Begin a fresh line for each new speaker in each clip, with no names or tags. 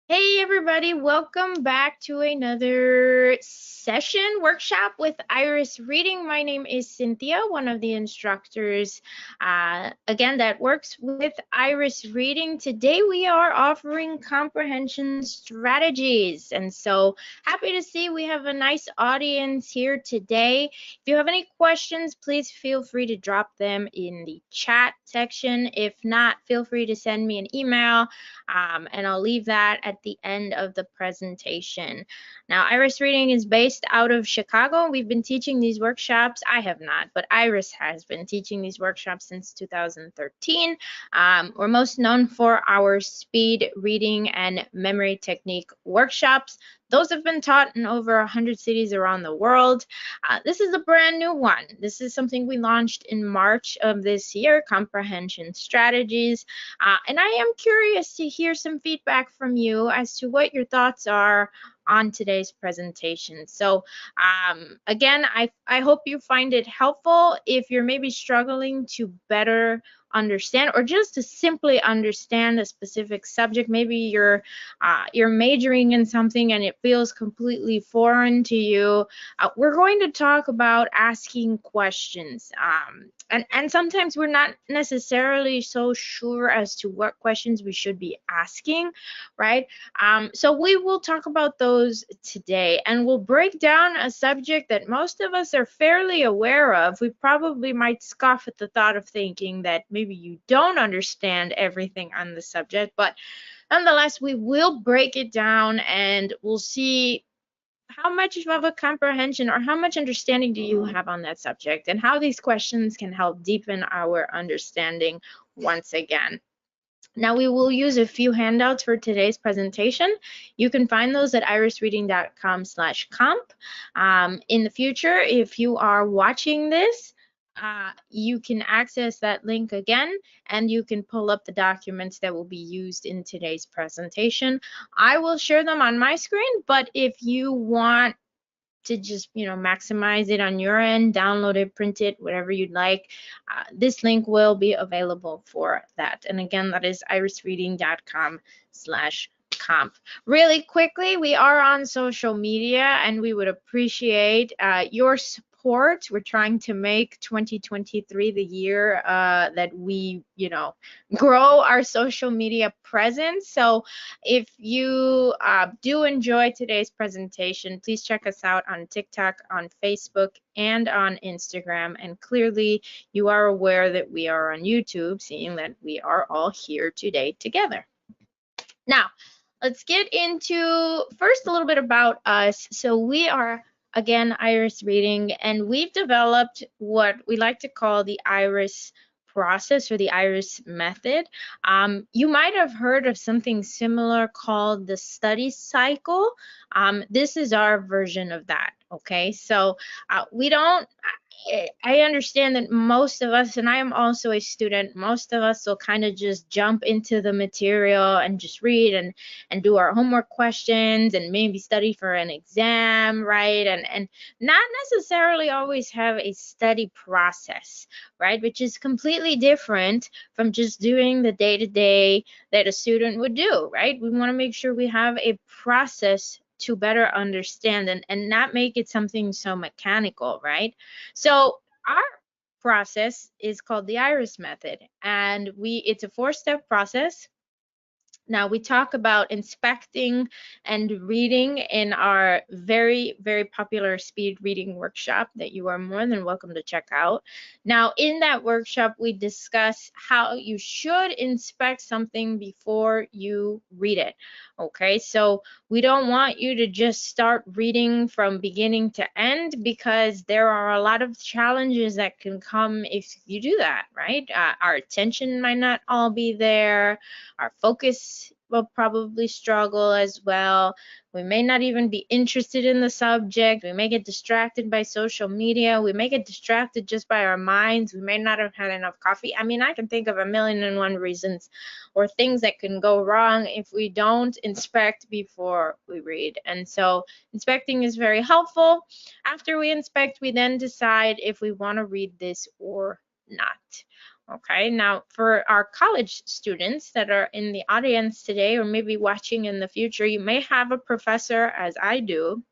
Hey everybody, welcome back to another session workshop with Iris Reading. My name is Cynthia, one of the instructors again that works with Iris Reading. Today we are offering comprehension strategies, and so happy to see we have a nice audience here today. If you have any questions, please feel free to drop them in the chat section. If not, feel free to send me an email. And I'll leave that at the end of the presentation. Now, Iris Reading is based out of Chicago. We've been teaching these workshops. I have not, but Iris has been teaching these workshops since 2013. We're most known for our speed reading and memory technique workshops. Those have been taught in over 100 cities around the world. This is a brand new one. This is something we launched in March of this year, Comprehension Strategies. And I am curious to hear some feedback from you as to what your thoughts are on today's presentation. So again, I hope you find it helpful. If you're maybe struggling to better understand or just to simply understand a specific subject, maybe you're majoring in something and it feels completely foreign to you, we're going to talk about asking questions. And sometimes we're not necessarily so sure as to what questions we should be asking, right? So we will talk about those today, and we'll break down a subject that most of us are fairly aware of. We probably might scoff at the thought of thinking that maybe you don't understand everything on the subject, but nonetheless, we will break it down and we'll see how much of a comprehension or how much understanding do you have on that subject, and how these questions can help deepen our understanding once again. Now, we will use a few handouts for today's presentation. You can find those at irisreading.com/comp. In the future, if you are watching this, you can access that link again, and you can pull up the documents that will be used in today's presentation. I will share them on my screen, but if you want to just maximize it on your end, download it, print it, whatever you'd like, this link will be available for that. And again, that is irisreading.com/comp. Really quickly, we are on social media and we would appreciate your support. We're trying to make 2023 the year that we grow our social media presence. So if you do enjoy today's presentation, please check us out on TikTok, on Facebook, and on Instagram. And clearly you are aware that we are on YouTube, seeing that we are all here today together. Now, let's get into first a little bit about us. So we are, again, Iris Reading, and we've developed what we like to call the Iris process or the Iris method. You might have heard of something similar called the study cycle. This is our version of that. Okay, so we don't. I understand that most of us, and I am also a student, most of us will kind of just jump into the material and just read and do our homework questions and maybe study for an exam, right? And not necessarily always have a study process, right? Which is completely different from just doing the day-to-day that a student would do, right? We want to make sure we have a process to better understand and not make it something so mechanical, right? So our process is called the IRIS method, and it's a 4-step process. Now, we talk about inspecting and reading in our very, very popular speed reading workshop that you are more than welcome to check out. Now, in that workshop, we discuss how you should inspect something before you read it. Okay, so we don't want you to just start reading from beginning to end, because there are a lot of challenges that can come if you do that, right? Our attention might not all be there. Our focus will probably struggle as well. We may not even be interested in the subject. We may get distracted by social media. We may get distracted just by our minds. We may not have had enough coffee. I mean, I can think of 1,000,001 reasons or things that can go wrong if we don't inspect before we read. And so inspecting is very helpful. After we inspect, we then decide if we want to read this or not. Okay, now for our college students that are in the audience today or maybe watching in the future, you may have a professor, as I do,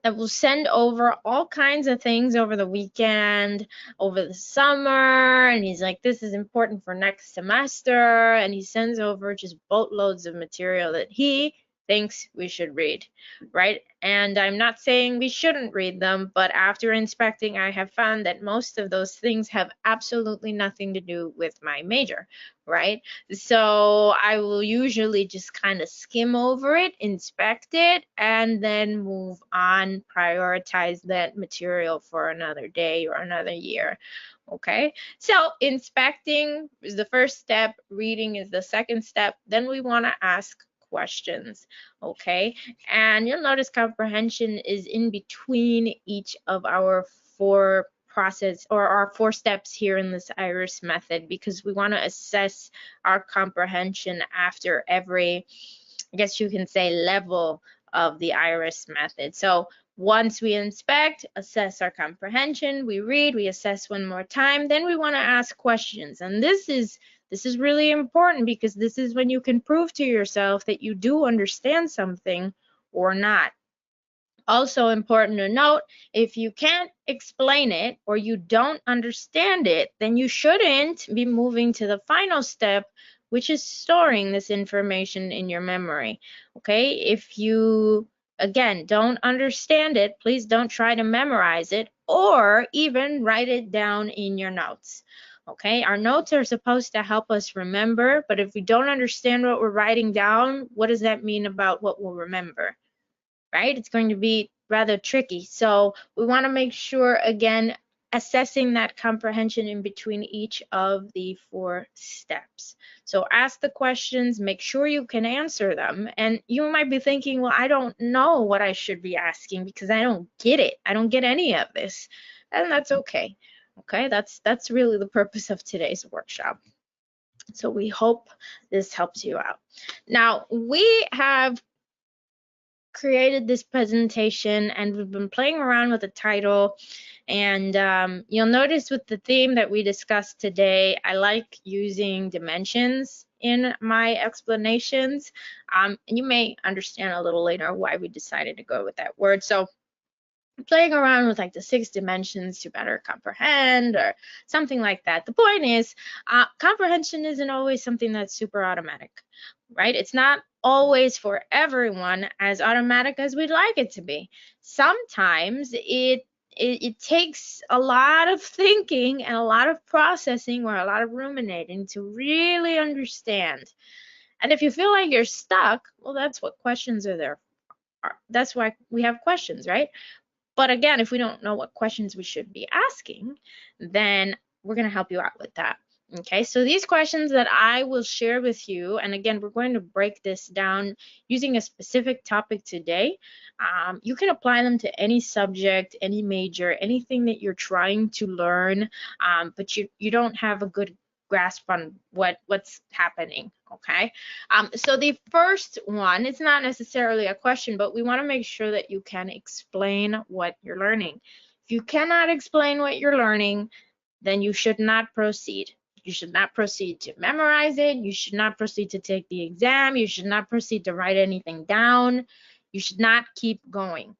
that will send over all kinds of things over the weekend, over the summer, and he's like, this is important for next semester, and he sends over just boatloads of material that he thinks we should read, right? And I'm not saying we shouldn't read them, but after inspecting, I have found that most of those things have absolutely nothing to do with my major, right? So I will usually just kind of skim over it, inspect it, and then move on, prioritize that material for another day or another year. Okay, so inspecting is the first step, reading is the second step. Then we want to ask questions. Okay, and you'll notice comprehension is in between each of our four process or our four steps here in this IRIS method, because we want to assess our comprehension after every, I guess you can say, level of the IRIS method. So once we inspect, assess our comprehension, we read, we assess one more time, then we want to ask questions. And this is really important, because this is when you can prove to yourself that you do understand something or not. Also important to note, if you can't explain it or you don't understand it, then you shouldn't be moving to the final step, which is storing this information in your memory. Okay, if you, again, don't understand it, please don't try to memorize it or even write it down in your notes. Okay, our notes are supposed to help us remember, but if we don't understand what we're writing down, what does that mean about what we'll remember? Right? It's going to be rather tricky. So we want to make sure, again, assessing that comprehension in between each of the four steps. So ask the questions, make sure you can answer them. And you might be thinking, well, I don't know what I should be asking because I don't get it. I don't get any of this. And that's okay. Okay, that's really the purpose of today's workshop. So we hope this helps you out. Now, we have created this presentation and we've been playing around with the title, and you'll notice with the theme that we discussed today, I like using dimensions in my explanations, and you may understand a little later why we decided to go with that word. So playing around with like the 6 dimensions to better comprehend or something like that. The point is, comprehension isn't always something that's super automatic, right? It's not always for everyone as automatic as we'd like it to be. Sometimes it takes a lot of thinking and a lot of processing or a lot of ruminating to really understand. And if you feel like you're stuck, well, that's what questions are there for. That's why we have questions, right? But again, if we don't know what questions we should be asking, then we're going to help you out with that. Okay, so these questions that I will share with you, and again, we're going to break this down using a specific topic today. You can apply them to any subject, any major, anything that you're trying to learn, but you don't have a good grasp on what's happening. Okay, so the first one, it's not necessarily a question, but we want to make sure that you can explain what you're learning. If you cannot explain what you're learning, then you should not proceed. You should not proceed to memorize it. You should not proceed to take the exam. You should not proceed to write anything down. You should not keep going.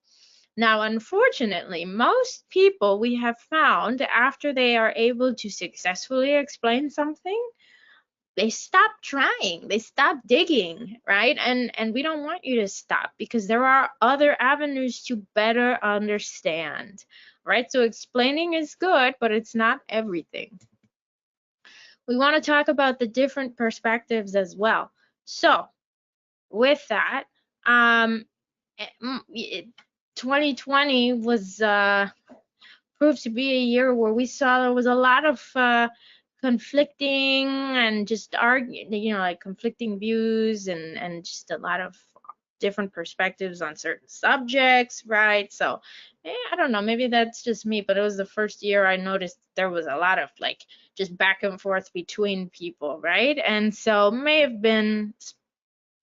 Now, unfortunately, most people we have found, after they are able to successfully explain something, they stop trying, they stop digging, right? And we don't want you to stop, because there are other avenues to better understand, right? So explaining is good, but it's not everything. We want to talk about the different perspectives as well. So with that, 2020 was proved to be a year where we saw there was a lot of conflicting and just like conflicting views and just a lot of different perspectives on certain subjects, right? So I don't know, maybe that's just me, but it was the first year I noticed there was a lot of like just back and forth between people, right? And so may have been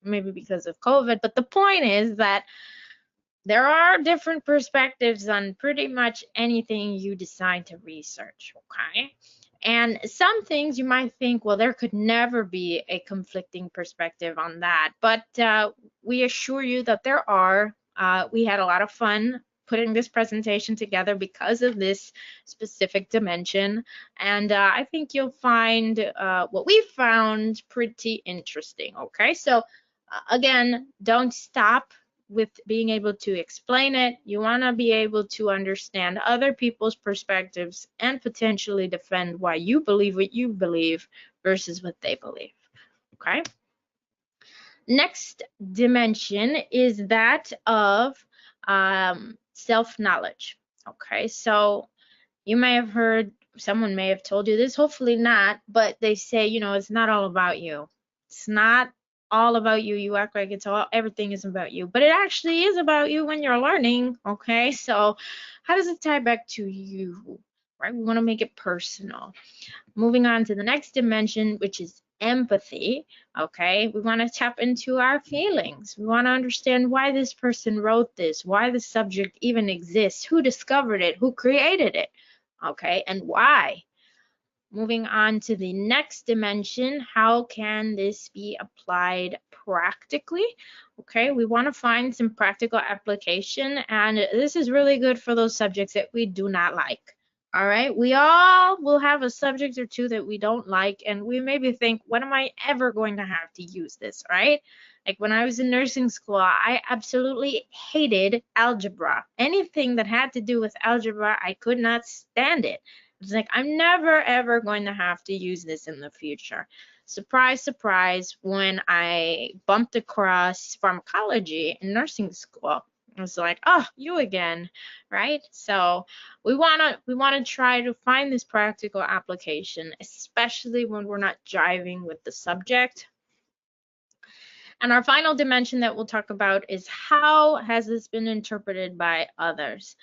maybe because of COVID, but the point is that there are different perspectives on pretty much anything you decide to research, okay? And some things you might think, well, there could never be a conflicting perspective on that. But we assure you that there are. We had a lot of fun putting this presentation together because of this specific dimension. And I think you'll find what we found pretty interesting. Okay, so again, don't stop with being able to explain it. You want to be able to understand other people's perspectives and potentially defend why you believe what you believe versus what they believe. Okay. Next dimension is that of self-knowledge. Okay, so you may have heard, someone may have told you this, hopefully not, but they say, it's not all about you. It's not all about you. You act like everything is about you, but it actually is about you when you're learning. Okay, so how does it tie back to you? Right, we want to make it personal. Moving on to the next dimension, which is empathy. Okay, we want to tap into our feelings. We want to understand why this person wrote this, why the subject even exists, who discovered it, who created it, okay, and why. Moving on to the next dimension, how can this be applied practically? Okay, we want to find some practical application, and this is really good for those subjects that we do not like. All right, we all will have a subject or two that we don't like, and we maybe think, when am I ever going to have to use this, right? Like when I was in nursing school, I absolutely hated algebra. Anything that had to do with algebra, I could not stand it. It's like, I'm never ever going to have to use this in the future. Surprise, surprise, when I bumped across pharmacology in nursing school, I was like, oh, you again, right? So we wanna try to find this practical application, especially when we're not jiving with the subject. And our final dimension that we'll talk about is, how has this been interpreted by others?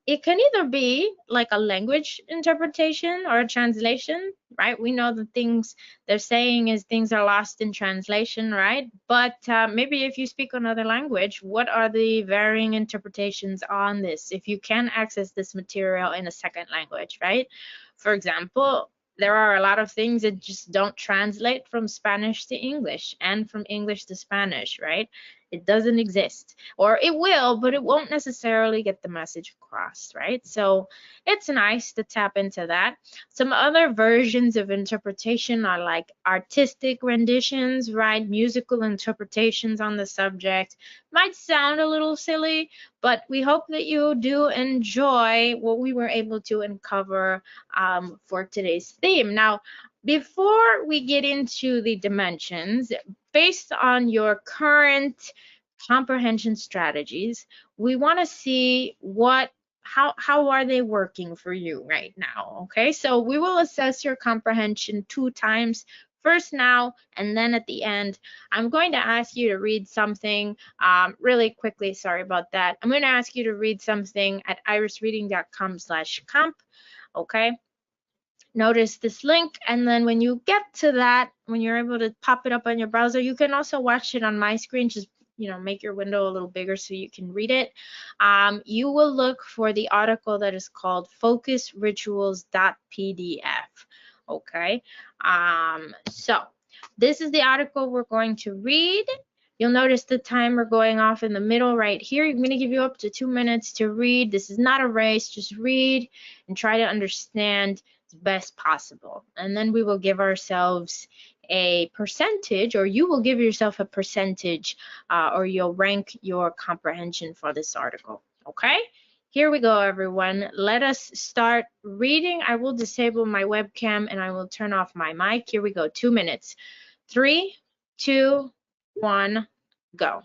It can either be like a language interpretation or a translation, right? We know the things they're saying is things are lost in translation, right? But maybe if you speak another language, what are the varying interpretations on this? If you can access this material in a second language, right? For example, there are a lot of things that just don't translate from Spanish to English and from English to Spanish, right? It doesn't exist, or it will, but it won't necessarily get the message across, right? So it's nice to tap into that. Some other versions of interpretation are like artistic renditions, right? Musical interpretations on the subject. Might sound a little silly, but we hope that you do enjoy what we were able to uncover for today's theme. Now, before we get into the dimensions, based on your current comprehension strategies, we want to see how are they working for you right now. Okay, so we will assess your comprehension 2 times. First now, and then at the end. I'm going to ask you to read something really quickly. Sorry about that. I'm going to ask you to read something at irisreading.com/comp. Okay, notice this link, and then when you get to that, when you're able to pop it up on your browser, you can also watch it on my screen. Just make your window a little bigger so you can read it. You will look for the article that is called focusrituals.pdf. Okay, so this is the article we're going to read. You'll notice the timer going off in the middle right here. I'm going to give you up to 2 minutes to read. This is not a race. Just read and try to understand as best possible. And then we will give ourselves a percentage, or you will give yourself a percentage, or you'll rank your comprehension for this article. Okay? Here we go, everyone. Let us start reading. I will disable my webcam and I will turn off my mic. Here we go. 2 minutes. 3, 2, 1, go.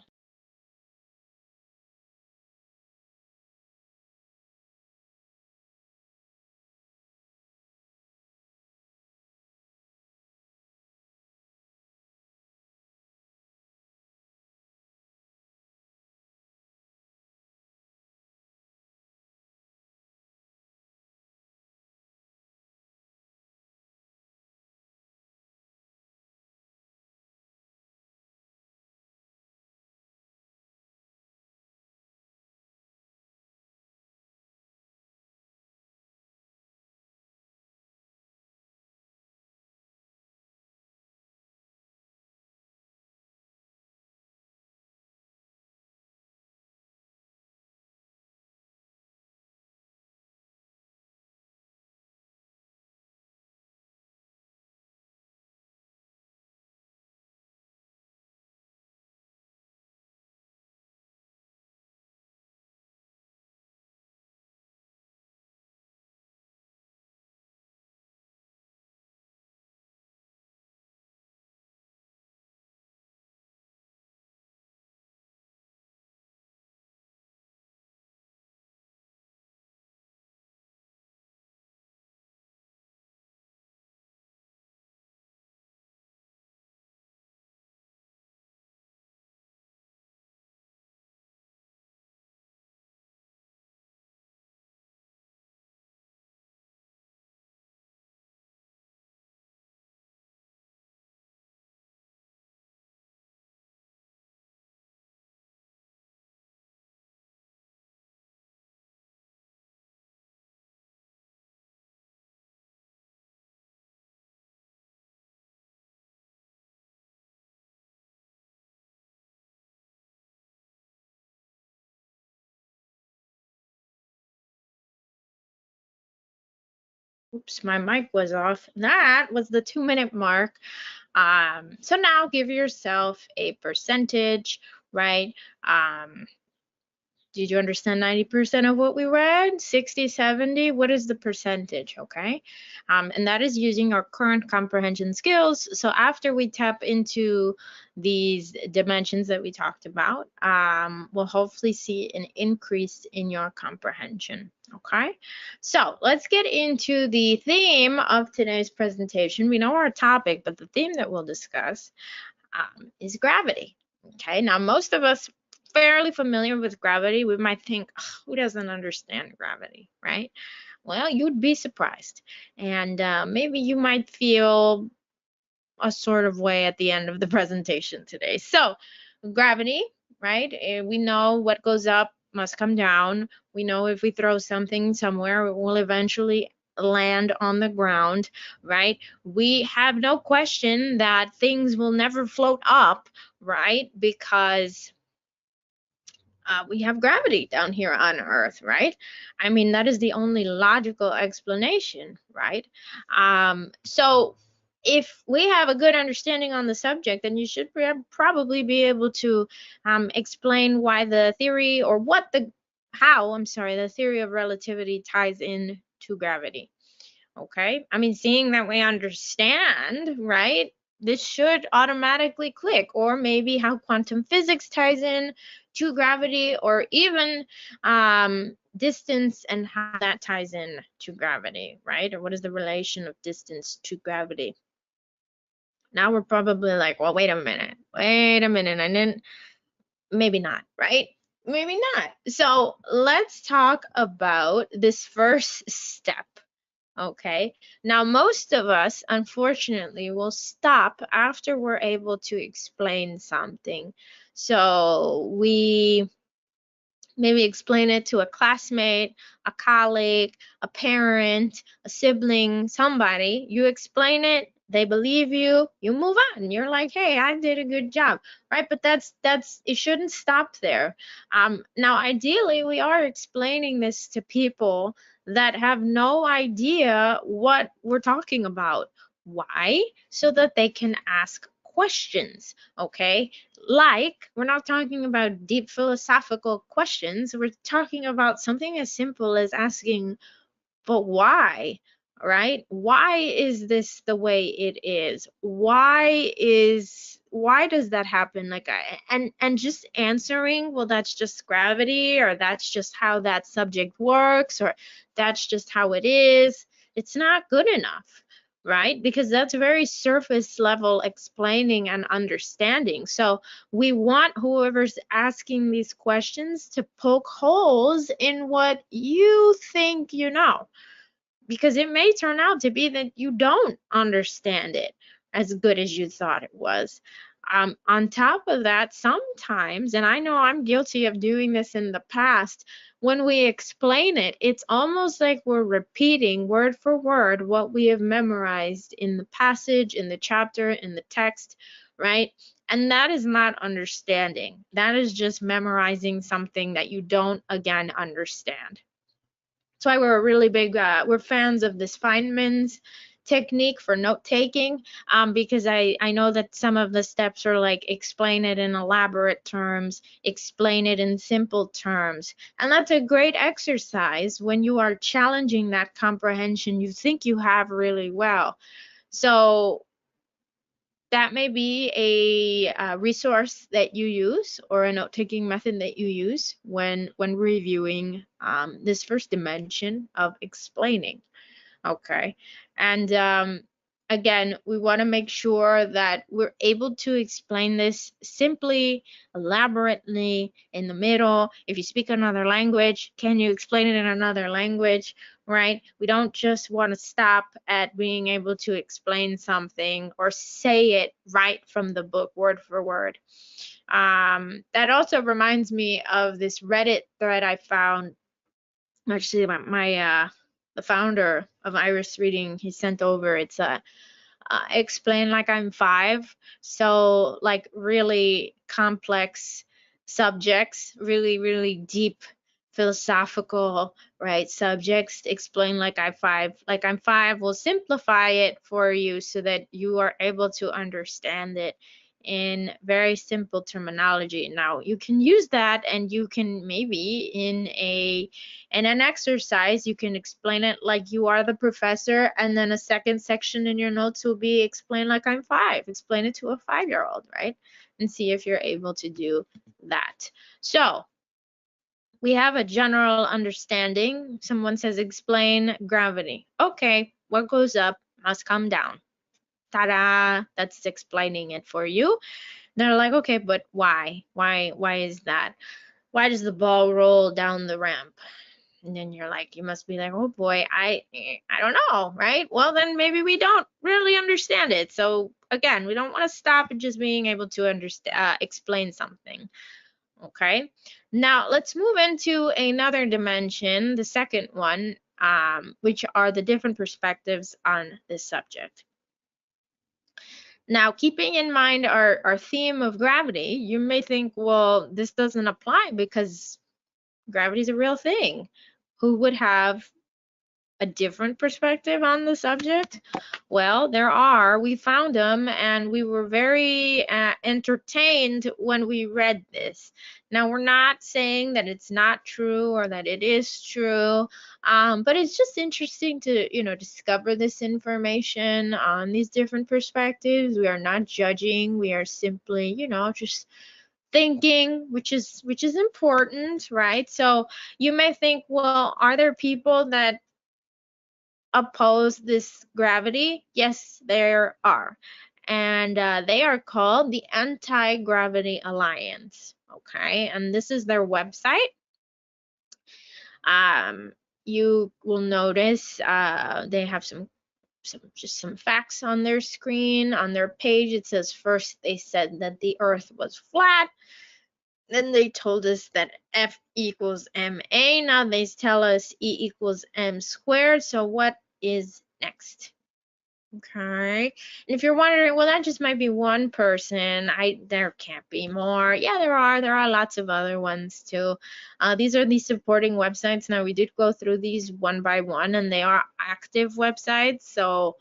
Oops, my mic was off. That was the 2-minute mark. So now give yourself a percentage, right? Did you understand 90% of what we read? 60, 70? What is the percentage? Okay. And that is using our current comprehension skills. So after we tap into these dimensions that we talked about, we'll hopefully see an increase in your comprehension. Okay. So let's get into the theme of today's presentation. We know our topic, but the theme that we'll discuss is gravity. Okay. Now, most of us fairly familiar with gravity, we might think, oh, who doesn't understand gravity, right? Well, you'd be surprised. And maybe you might feel a sort of way at the end of the presentation today. So, gravity, right? We know what goes up must come down. We know if we throw something somewhere, it will eventually land on the ground, right? We have no question that things will never float up, right? Because we have gravity down here on Earth, right? I mean, that is the only logical explanation, right? So if we have a good understanding on the subject, then you should probably be able to explain why the theory or the theory of relativity ties in to gravity. Okay, I mean, seeing that we understand, right? This should automatically click, or maybe how quantum physics ties in to gravity, or even distance and how that ties in to gravity, right? Or what is the relation of distance to gravity? Now we're probably like, well, wait a minute, I didn't, maybe not, right? Maybe not. So let's talk about this first step. Okay, now most of us, unfortunately, will stop after we're able to explain something. So we maybe explain it to a classmate, a colleague, a parent, a sibling, somebody. You explain it, they believe you, you move on. You're like, hey, I did a good job, right? But that's it shouldn't stop there. Now, ideally, we are explaining this to people that have no idea what we're talking about. Why? So that they can ask questions, okay? Like, we're not talking about deep philosophical questions. We're talking about something as simple as asking, but why? Right? Why is this the way it is? Why does that happen? Like, and just answering, well, that's just gravity, or that's just how that subject works, or that's just how it is. It's not good enough, right? Because that's very surface level explaining and understanding. So we want whoever's asking these questions to poke holes in what you think you know, because it may turn out to be that you don't understand it as good as you thought it was. On top of that, sometimes, and I know I'm guilty of doing this in the past, when we explain it, it's almost like we're repeating word for word what we have memorized in the passage, in the chapter, in the text, right? And that is not understanding. That is just memorizing something that you don't, again, understand. That's why we're really big, we're fans of this Feynman's technique for note taking, because I know that some of the steps are like explain it in elaborate terms, explain it in simple terms. And that's a great exercise when you are challenging that comprehension you think you have really well. So that may be a resource that you use, or a note-taking method that you use when reviewing this first dimension of explaining. Okay, and again, we want to make sure that we're able to explain this simply, elaborately, in the middle. If you speak another language, can you explain it in another language, right? We don't just want to stop at being able to explain something or say it right from the book, word for word. That also reminds me of this Reddit thread I found. Actually, the founder of Iris Reading, he sent over, it's a explain like I'm 5. So like really complex subjects, really, really deep philosophical, right, subjects, explain like I'm five will simplify it for you so that you are able to understand it in very simple terminology. Now you can use that, and you can maybe in an exercise you can explain it like you are the professor, and then a second section in your notes will be explain like I'm five. Explain it to a 5-year-old, right? And see if you're able to do that. So we have a general understanding. Someone says explain gravity. Okay, what goes up must come down. Ta-da! That's explaining it for you. They're like, okay, but why? Why is that? Why does the ball roll down the ramp? And then you're like, you must be like, oh boy, I don't know, right? Well, then maybe we don't really understand it. So again, we don't want to stop at just being able to understand, explain something. Okay. Now let's move into another dimension, the second one, which are the different perspectives on this subject. Now, keeping in mind our theme of gravity, you may think, well, this doesn't apply because gravity is a real thing. Who would have a different perspective on the subject? Well, there are. We found them, and we were very entertained when we read this. Now, we're not saying that it's not true or that it is true, but it's just interesting to, discover this information on these different perspectives. We are not judging. We are simply, just thinking, which is important, right? So you may think, well, are there people that oppose this gravity? Yes, there are. And they are called the Anti-Gravity Alliance. Okay, and this is their website. You will notice they have some facts on their screen. On their page, it says first they said that the Earth was flat. Then they told us that F equals ma. Now they tell us E equals m squared. So what is next? Okay. And if you're wondering, well, that just might be one person. There can't be more. Yeah, there are. There are lots of other ones too. These are the supporting websites. Now we did go through these one by one, and they are active websites. So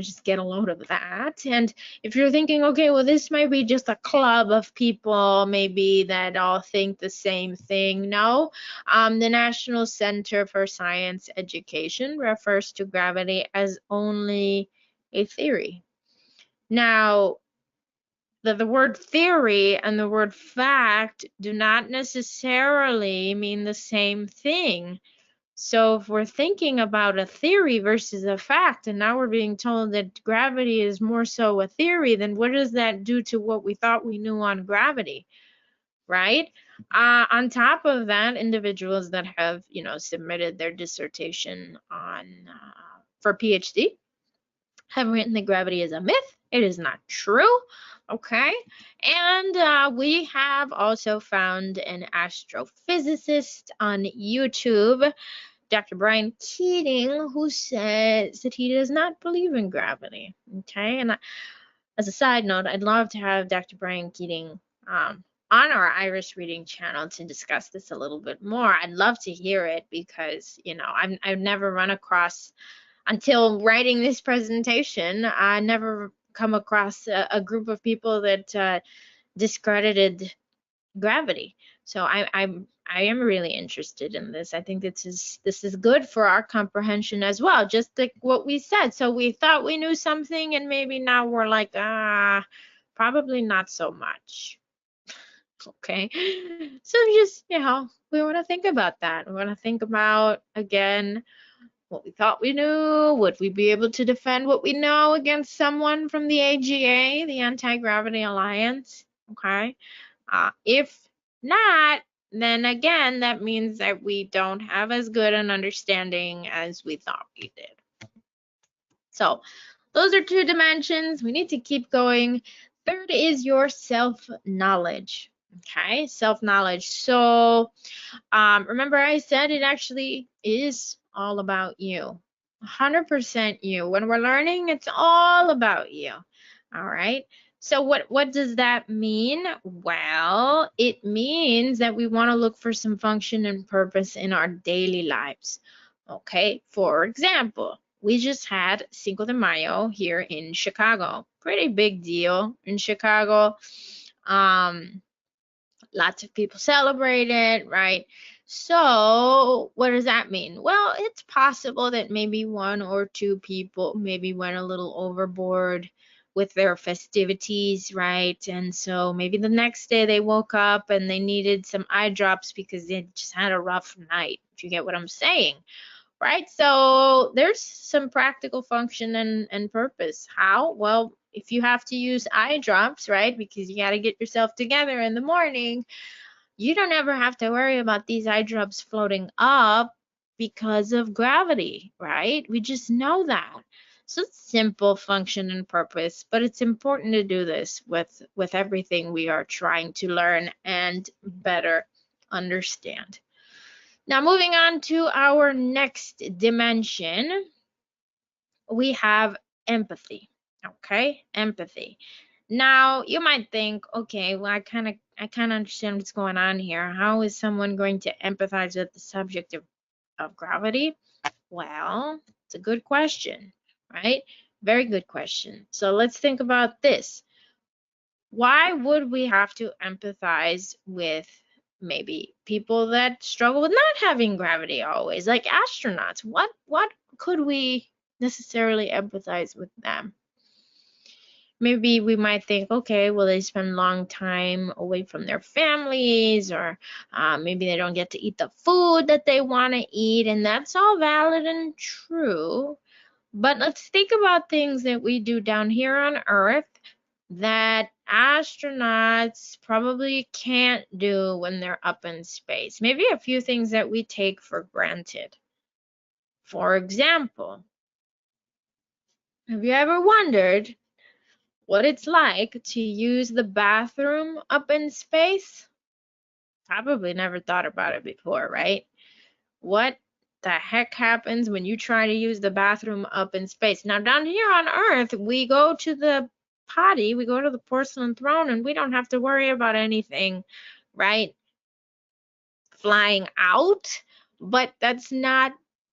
just get a load of that. And if you're thinking, okay, well, this might be just a club of people maybe that all think the same thing. No, the National Center for Science Education refers to gravity as only a theory. Now, the word theory and the word fact do not necessarily mean the same thing. So if we're thinking about a theory versus a fact, and now we're being told that gravity is more so a theory, then what does that do to what we thought we knew on gravity, right? On top of that, individuals that have, submitted their dissertation for PhD have written that gravity is a myth. It is not true. Okay. And we have also found an astrophysicist on YouTube, Dr. Brian Keating, who says that he does not believe in gravity. Okay, and as a side note, I'd love to have Dr. Brian Keating on our Iris Reading channel to discuss this a little bit more. I'd love to hear it because, I've never run across, until writing this presentation, I never come across a group of people that discredited gravity. So I am really interested in this. I think this is good for our comprehension as well, just like what we said. So we thought we knew something, and maybe now we're like, probably not so much. Okay. So just, we want to think about that. We want to think about, again, what we thought we knew. Would we be able to defend what we know against someone from the AGA, the Anti-Gravity Alliance? Okay. If not, then again, that means that we don't have as good an understanding as we thought we did. So those are two dimensions. We need to keep going. Third is your self-knowledge. Okay, self-knowledge. So remember I said it actually is all about you. 100% you. When we're learning, it's all about you. All right. So what does that mean? Well, it means that we want to look for some function and purpose in our daily lives. Okay, for example, we just had Cinco de Mayo here in Chicago. Pretty big deal in Chicago. Lots of people celebrate it, right? So what does that mean? Well, it's possible that maybe one or two people maybe went a little overboard with their festivities, right? And so maybe the next day they woke up and they needed some eye drops because they just had a rough night, if you get what I'm saying, right? So there's some practical function and purpose. How? Well, if you have to use eye drops, right, because you got to get yourself together in the morning, you don't ever have to worry about these eye drops floating up because of gravity, right? We just know that. So it's simple function and purpose, but it's important to do this with everything we are trying to learn and better understand. Now, moving on to our next dimension, we have empathy. Okay, empathy. Now, you might think, okay, well, I kind of understand what's going on here. How is someone going to empathize with the subject of gravity? Well, it's a good question, right? Very good question. So let's think about this. Why would we have to empathize with maybe people that struggle with not having gravity always, like astronauts? What could we necessarily empathize with them? Maybe we might think, okay, well, they spend a long time away from their families, or maybe they don't get to eat the food that they want to eat, and that's all valid and true. But let's think about things that we do down here on Earth that astronauts probably can't do when they're up in space. Maybe a few things that we take for granted. For example, have you ever wondered what it's like to use the bathroom up in space? Probably never thought about it before, right? What the heck happens when you try to use the bathroom up in space? Now, down here on Earth, we go to the potty, we go to the porcelain throne, and we don't have to worry about anything, right? Flying out, but that's not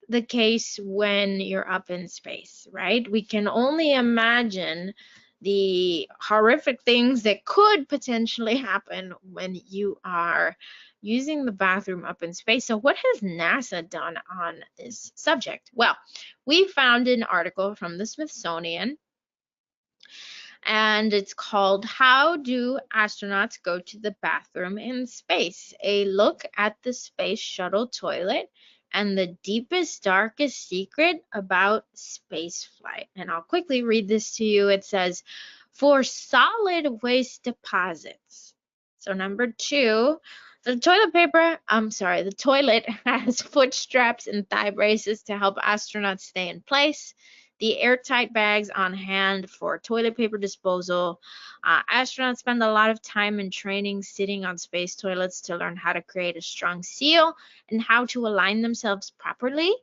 the case when you're up in space, right? We can only imagine the horrific things that could potentially happen when you are using the bathroom up in space. So what has NASA done on this subject? Well, we found an article from the Smithsonian, and it's called How Do Astronauts Go to the Bathroom in Space? A look at the space shuttle toilet and the deepest, darkest secret about spaceflight. And I'll quickly read this to you. It says, for solid waste deposits. So number 2, the toilet has foot straps and thigh braces to help astronauts stay in place. The airtight bags on hand for toilet paper disposal. Astronauts spend a lot of time in training sitting on space toilets to learn how to create a strong seal and how to align themselves properly.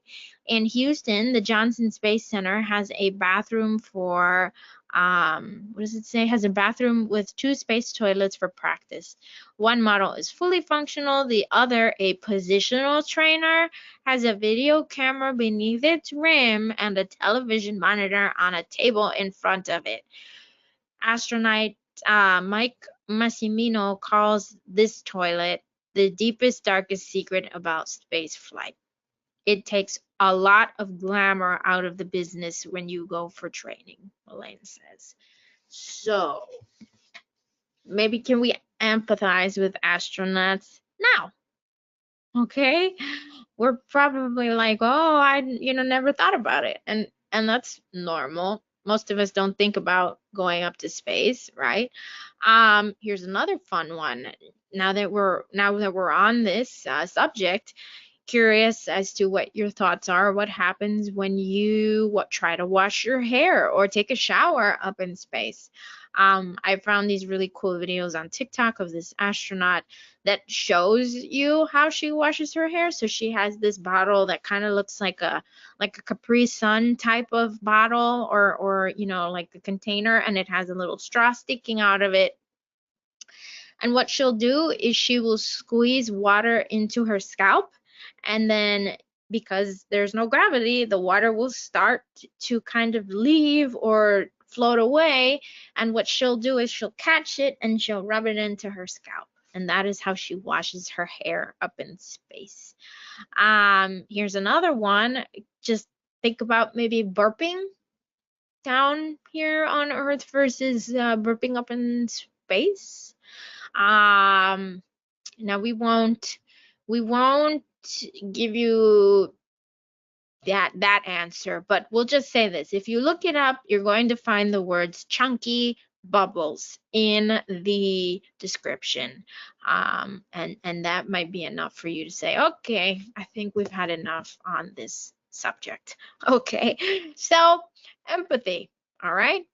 In Houston, the Johnson Space Center has a bathroom for what does it say? Has a bathroom with 2 space toilets for practice. One model is fully functional. The other, a positional trainer, has a video camera beneath its rim and a television monitor on a table in front of it. Astronaut Mike Massimino calls this toilet the deepest, darkest secret about space flight. It takes a lot of glamour out of the business when you go for training, Elaine says. So maybe can we empathize with astronauts now? Okay, we're probably like, oh, I never thought about it, and that's normal. Most of us don't think about going up to space, right? Here's another fun one. Now that we're on this subject, curious as to what your thoughts are. What happens when you try to wash your hair or take a shower up in space? I found these really cool videos on TikTok of this astronaut that shows you how she washes her hair. So she has this bottle that kind of looks like a Capri Sun type of bottle, or you know, like a container, and it has a little straw sticking out of it. And what she'll do is she will squeeze water into her scalp, and then because there's no gravity, the water will start to kind of leave or float away. And what she'll do is she'll catch it and she'll rub it into her scalp. And that is how she washes her hair up in space. Here's another one. Just think about maybe burping down here on Earth versus burping up in space. Now we won't give you that answer, but we'll just say this. If you look it up, you're going to find the words chunky bubbles in the description. And that might be enough for you to say, okay, I think we've had enough on this subject. Okay, so empathy, all right?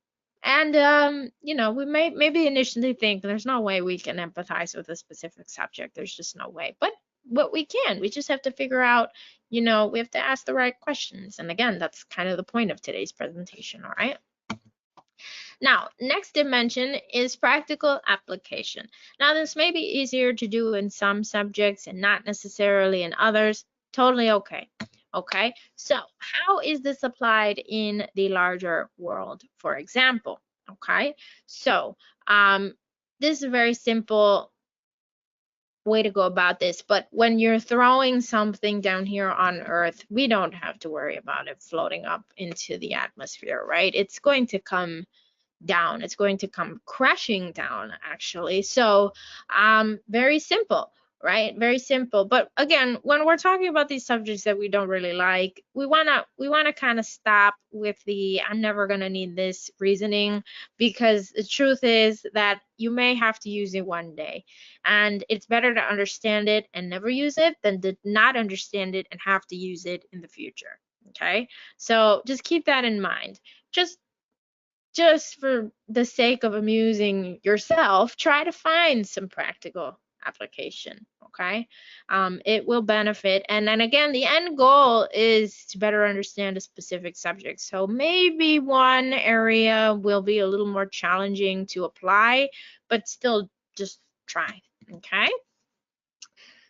And you know, we may maybe initially think there's no way we can empathize with a specific subject. There's just no way. But we can. We just have to figure out, you know, we have to ask the right questions. And again, that's kind of the point of today's presentation, all right? Now, next dimension is practical application. Now, this may be easier to do in some subjects and not necessarily in others. Totally okay. Okay, so how is this applied in the larger world, for example? Okay, so this is a very simple way to go about this, but when you're throwing something down here on Earth, we don't have to worry about it floating up into the atmosphere, right? It's going to come down. It's going to come crashing down, actually. So very simple, right? Very simple. But again, when we're talking about these subjects that we don't really like, we wanna kind of stop with the I'm never gonna need this reasoning, because the truth is that you may have to use it one day, and it's better to understand it and never use it than to not understand it and have to use it in the future. Okay, so just keep that in mind. Just for the sake of amusing yourself, try to find some practical application, okay? It will benefit. And then again, the end goal is to better understand a specific subject. So maybe one area will be a little more challenging to apply, but still just try, okay?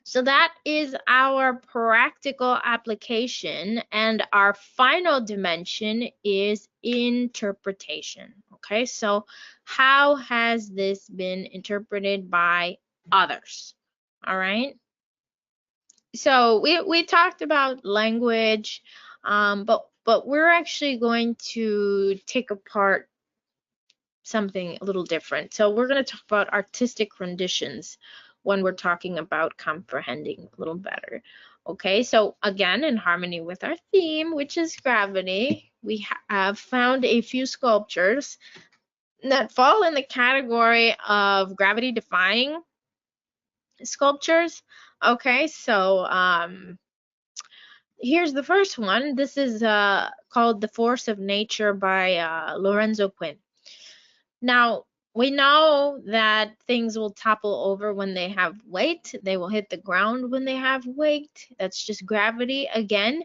So that is our practical application, and our final dimension is interpretation. Okay, so how has this been interpreted by others? All right. So we talked about language, but we're actually going to take apart something a little different. So we're going to talk about artistic renditions when we're talking about comprehending a little better. Okay, so again, in harmony with our theme, which is gravity, we have found a few sculptures that fall in the category of gravity-defying sculptures. Okay, so here's the first one. This is called The Force of Nature by Lorenzo Quinn. Now, we know that things will topple over when they have weight. They will hit the ground when they have weight. That's just gravity again.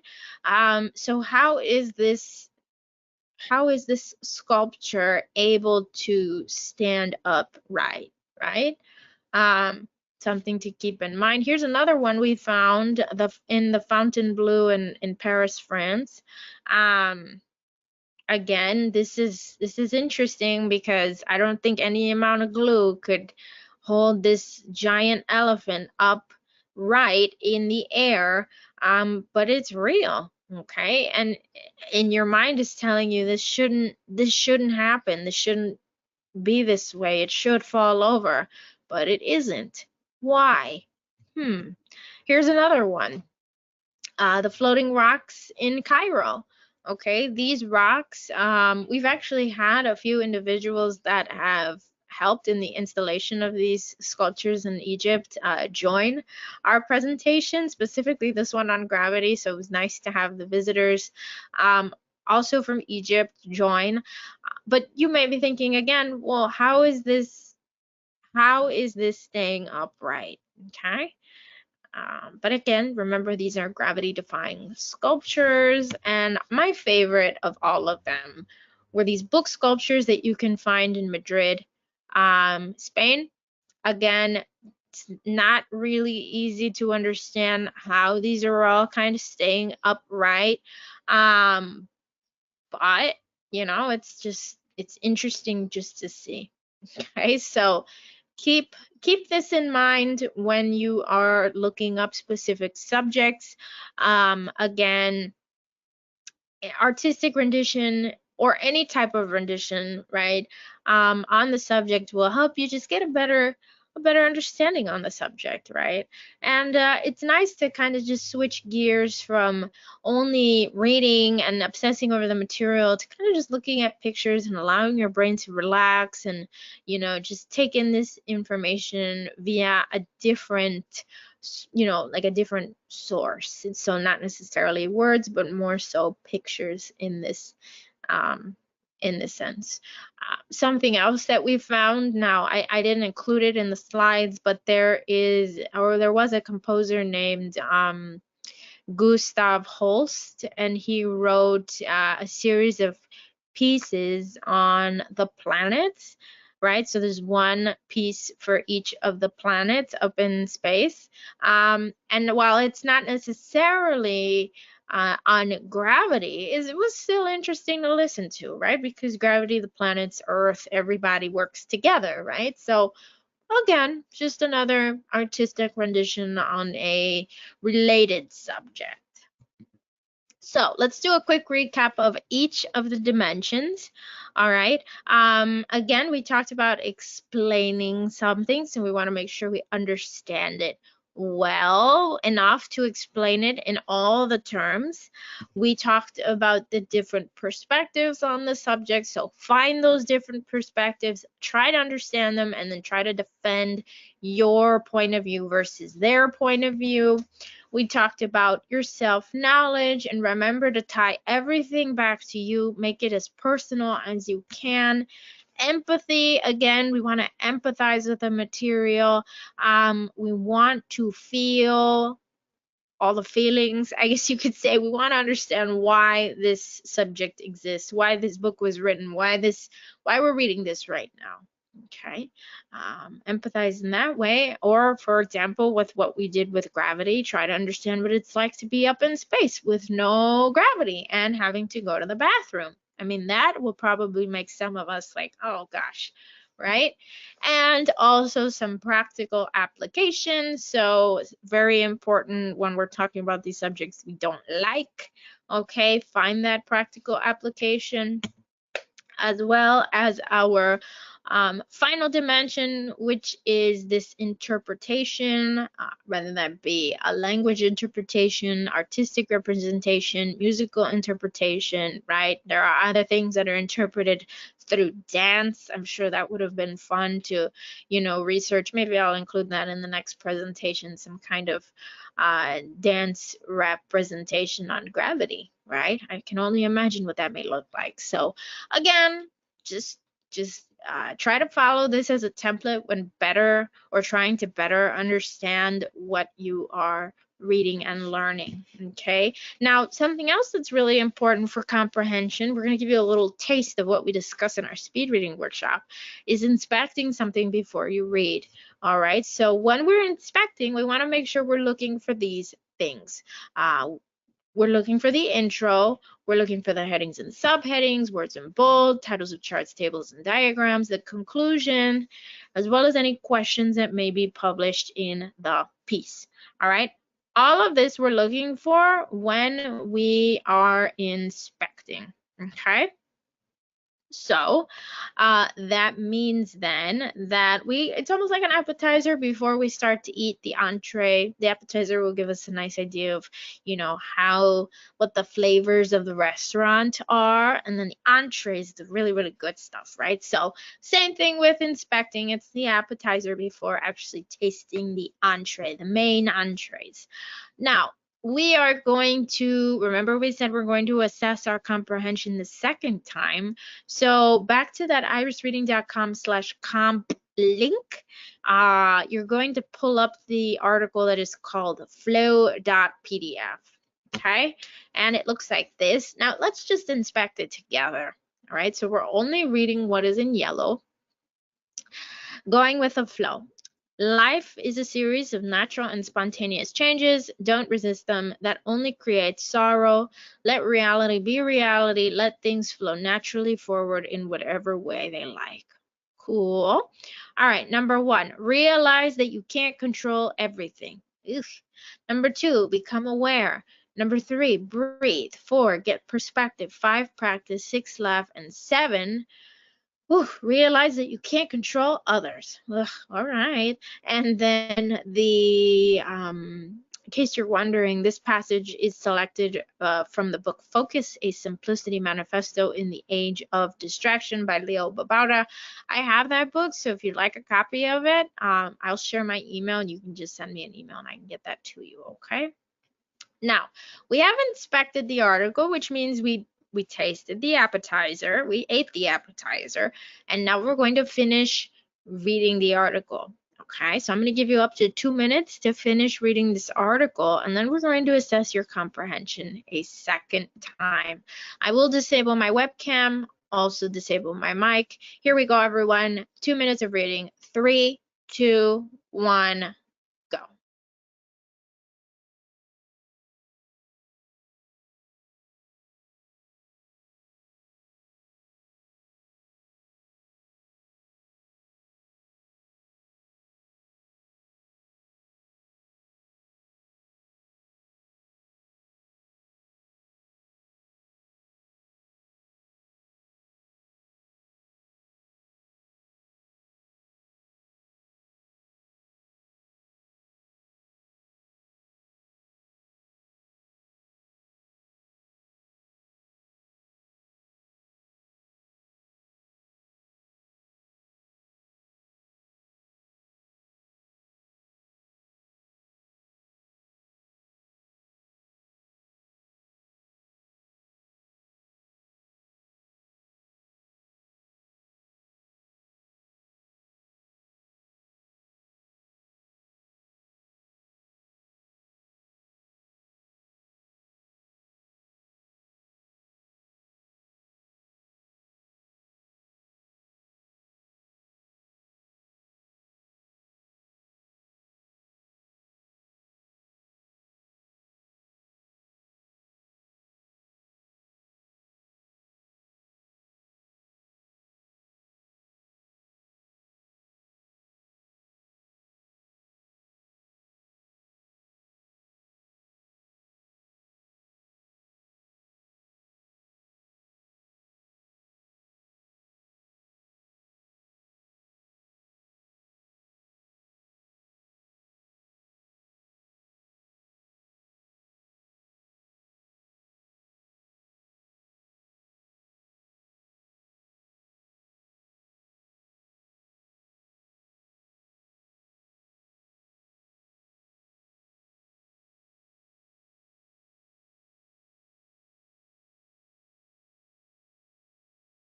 So how is this sculpture able to stand upright, right? Something to keep in mind. Here's another one we found in the Fontainebleau in Paris, France. Again, this is interesting because I don't think any amount of glue could hold this giant elephant upright in the air, but it's real, okay? And your mind is telling you this shouldn't happen. This shouldn't be this way. It should fall over, but it isn't. Why? Here's another one. The floating rocks in Cairo. Okay, these rocks, we've actually had a few individuals that have helped in the installation of these sculptures in Egypt join our presentation, specifically this one on gravity. So it was nice to have the visitors also from Egypt join. But you may be thinking again, well, how is this staying upright? Okay. But again, remember, these are gravity-defying sculptures, and my favorite of all of them were these book sculptures that you can find in Madrid, Spain. Again, it's not really easy to understand how these are all kind of staying upright, but it's interesting just to see. Okay, so keep this in mind when you are looking up specific subjects. Again, artistic rendition or any type of rendition, right, on the subject will help you just get a better understanding on the subject, right? And it's nice to kind of just switch gears from only reading and obsessing over the material to kind of just looking at pictures and allowing your brain to relax and, just take in this information via a different, like a different source. So not necessarily words, but more so pictures in this sense. Something else that we found, now I didn't include it in the slides, but there was a composer named Gustav Holst, and he wrote a series of pieces on the planets, right? So there's one piece for each of the planets up in space. And while it's not necessarily on gravity, it was still interesting to listen to, right? Because gravity, the planets, Earth, everybody works together, right? So again, just another artistic rendition on a related subject. So let's do a quick recap of each of the dimensions. All right. Again, we talked about explaining something, so we want to make sure we understand it well enough to explain it in all the terms. We talked about the different perspectives on the subject, so find those different perspectives, try to understand them, and then try to defend your point of view versus their point of view. We talked about your self-knowledge, and remember to tie everything back to you. Make it as personal as you can. Empathy, again, we want to empathize with the material. We want to feel all the feelings, I guess you could say. We want to understand why this subject exists, why this book was written, why we're reading this right now. Okay, empathize in that way. Or, for example, with what we did with gravity, try to understand what it's like to be up in space with no gravity and having to go to the bathroom. I mean, that will probably make some of us like, oh gosh, right? And also some practical applications. So very important when we're talking about these subjects we don't like. Okay, find that practical application, as well as our final dimension, which is this interpretation, whether that be a language interpretation, artistic representation, musical interpretation, right? There are other things that are interpreted through dance. I'm sure that would have been fun to, research. Maybe I'll include that in the next presentation, some kind of dance representation on gravity, right? I can only imagine what that may look like. So again, just try to follow this as a template when trying to better understand what you are reading and learning. Okay, now something else that's really important for comprehension, we're going to give you a little taste of what we discuss in our speed reading workshop, is inspecting something before you read. All right, so when we're inspecting, we want to make sure we're looking for these things. We're looking for the intro, we're looking for the headings and subheadings, words in bold, titles of charts, tables, and diagrams, the conclusion, as well as any questions that may be published in the piece. All right, all of this we're looking for when we are inspecting. Okay, So that means then that it's almost like an appetizer before we start to eat the entree. The appetizer will give us a nice idea of, what the flavors of the restaurant are. And then the entree is the really, really good stuff, right? So same thing with inspecting. It's the appetizer before actually tasting the entree, the main entrees. Now, we are going to, remember we said we're going to assess our comprehension the second time. So back to that irisreading.com/comp link, you're going to pull up the article that is called flow.pdf. Okay, and it looks like this. Now let's just inspect it together. All right, so we're only reading what is in yellow. Going with the flow. Life is a series of natural and spontaneous changes. Don't resist them. That only creates sorrow. Let reality be reality. Let things flow naturally forward in whatever way they like. Cool. All right, number 1, realize that you can't control everything. Ugh. Number 2, become aware. Number 3, breathe. 4, get perspective. 5, practice. 6, laugh. And 7, realize that you can't control others. Ugh, all right. And then in case you're wondering, this passage is selected from the book Focus, A Simplicity Manifesto in the Age of Distraction by Leo Babauta. I have that book, so if you'd like a copy of it, I'll share my email and you can just send me an email and I can get that to you, okay? Now, we have inspected the article, which means we tasted the appetizer, we ate the appetizer, and now we're going to finish reading the article. Okay, so I'm going to give you up to 2 minutes to finish reading this article, and then we're going to assess your comprehension a second time. I will disable my webcam, also disable my mic. Here we go, everyone. 2 minutes of reading. 3, 2, 1, go.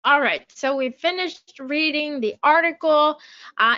All right, so we finished reading the article.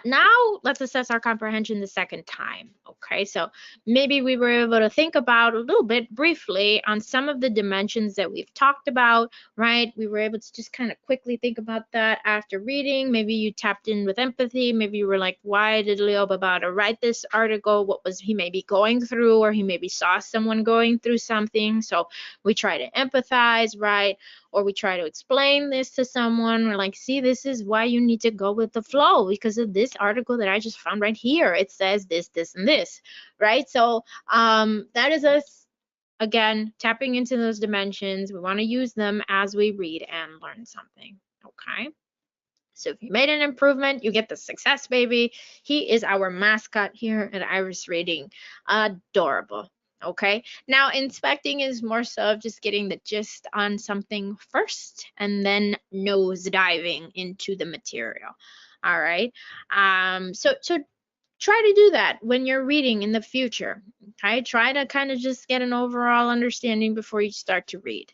Now let's assess our comprehension the second time. Okay, so maybe we were able to think about a little bit briefly on some of the dimensions that we've talked about, right? We were able to just kind of quickly think about that after reading. Maybe you tapped in with empathy. Maybe you were like, why did Leo Babauta write this article? What was he maybe going through, or he maybe saw someone going through something? So we try to empathize, right? Or we try to explain this to someone. We're like, see, this is why you need to go with the flow because of this article that I just found right here. It says this, this, and this, right? So that is us, again, tapping into those dimensions. We want to use them as we read and learn something. Okay. So if you made an improvement, you get the success baby. He is our mascot here at Iris Reading. Adorable. Okay. Now inspecting is more so of just getting the gist on something first and then nose diving into the material. All right. So try to do that when you're reading in the future. Okay. Try to kind of just get an overall understanding before you start to read.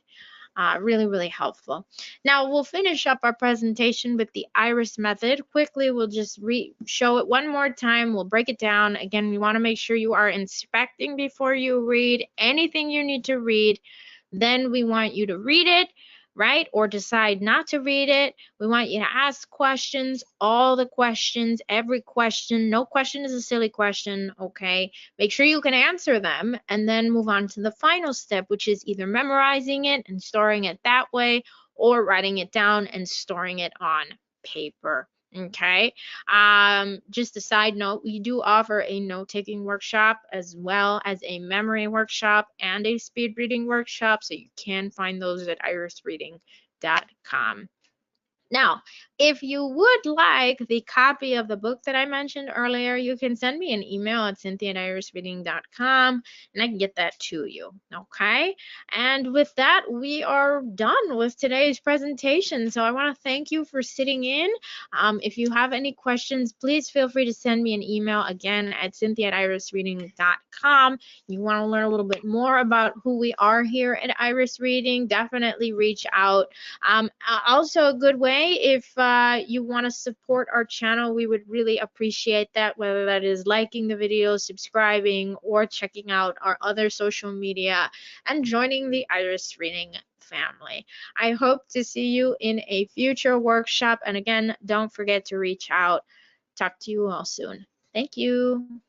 Really, really helpful. Now we'll finish up our presentation with the IRIS method. Quickly, we'll just show it one more time. We'll break it down. Again, we want to make sure you are inspecting before you read anything you need to read. Then we want you to read it, right? Or decide not to read it. We want you to ask questions, all the questions, every question. No question is a silly question, okay? Make sure you can answer them and then move on to the final step, which is either memorizing it and storing it that way or writing it down and storing it on paper. Okay. Just a side note, we do offer a note-taking workshop as well as a memory workshop and a speed reading workshop. So you can find those at irisreading.com. Now, if you would like the copy of the book that I mentioned earlier, you can send me an email at cynthia@irisreading.com and I can get that to you. Okay. And with that, we are done with today's presentation. So I want to thank you for sitting in. If you have any questions, please feel free to send me an email again at cynthia@irisreading.com. You want to learn a little bit more about who we are here at Iris Reading, definitely reach out. Also a good way if you want to support our channel, we would really appreciate that, whether that is liking the video, subscribing, or checking out our other social media and joining the Iris Reading family. I hope to see you in a future workshop. And again, don't forget to reach out. Talk to you all soon. Thank you.